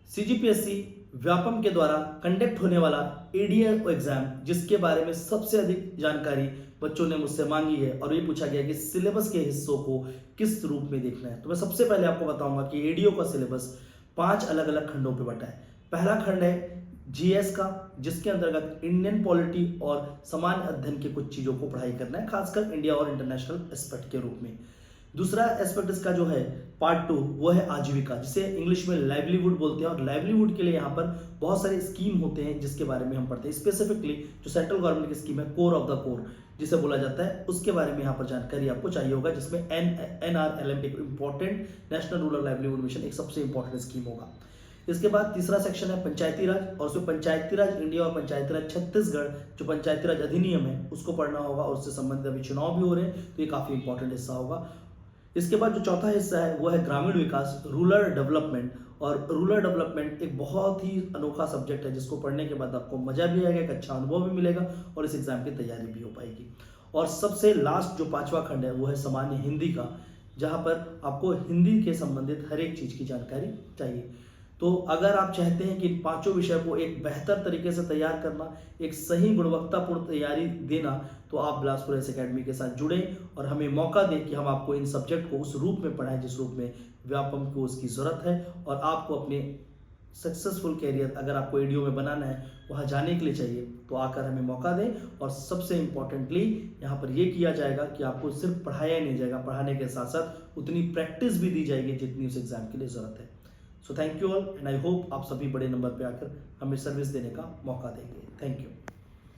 CGPSC Vyapam के द्वारा conduct होने वाला एडीए एग्जाम, जिसके बारे में सबसे अधिक जानकारी बच्चों ने मुझसे मांगी है और ये पूछा गया कि सिलेबस के हिस्सों को किस रूप में देखना है। तो मैं सबसे पहले आपको बताऊंगा कि एडीओ का सिलेबस 5 अलग अलग खंडों पे बटा है। पहला खंड है जीएस का, जिसके अंतर्गत इंडियन पॉलिटी और सामान्य अध्ययन के कुछ चीजों को पढ़ाई करना है, खासकर इंडिया और इंटरनेशनल एस्पेक्ट के रूप में। दूसरा एस्पेक्ट इसका जो है पार्ट 2, वो है आजीविका, जिसे इंग्लिश में लाइवलीहुड बोलते हैं। और लाइवलीहुड के लिए यहाँ पर बहुत सारे स्कीम होते हैं जिसके बारे में हम पढ़ते हैं। स्पेसिफिकली जो सेंट्रल गवर्नमेंट की स्कीम है कोर ऑफ द कोर जिसे बोला जाता है, उसके बारे में यहाँ पर जानकारी आपको चाहिए होगा, जिसमें NRLM एक important national rural livelihood mission एक सबसे इंपॉर्टेंट स्कीम होगा। इसके बाद तीसरा सेक्शन है पंचायती राज, और उसमें पंचायती राज इंडिया और पंचायती राज छत्तीसगढ़ जो पंचायती राज अधिनियम है उसको पढ़ना होगा, और उससे संबंधित अभी चुनाव भी हो रहे हैं तो ये काफी इंपॉर्टेंट हिस्सा होगा। इसके बाद जो चौथा हिस्सा है वो है ग्रामीण विकास, रूरल डेवलपमेंट। और रूरल डेवलपमेंट एक बहुत ही अनोखा सब्जेक्ट है जिसको पढ़ने के बाद आपको मजा भी आएगा, एक अच्छा अनुभव भी मिलेगा और इस एग्जाम की तैयारी भी हो पाएगी। और सबसे लास्ट जो 5वां खंड है वो है सामान्य हिंदी का, जहां पर आपको हिंदी के संबंधित हर एक चीज की जानकारी चाहिए। तो अगर आप चाहते हैं कि इन 5 विषय को एक बेहतर तरीके से तैयार करना, एक सही गुणवत्तापूर्ण तैयारी देना, तो आप बिलासपुर एस एकेडमी के साथ जुड़ें और हमें मौका दें कि हम आपको इन सब्जेक्ट को उस रूप में पढ़ाएं जिस रूप में व्यापम को उसकी ज़रूरत है। और आपको अपने सक्सेसफुल कैरियर अगर आपको एडीओ में बनाना है, वहाँ जाने के लिए चाहिए, तो आकर हमें मौका दें। और सबसे इम्पोर्टेंटली यहाँ पर यह किया जाएगा कि आपको सिर्फ पढ़ाया नहीं जाएगा, पढ़ाने के साथ साथ उतनी प्रैक्टिस भी दी जाएगी जितनी उस एग्जाम के लिए ज़रूरत है। So thank you all and I hope आप सभी बड़े नंबर पे आकर हमें सर्विस देने का मौका देंगे। Thank you.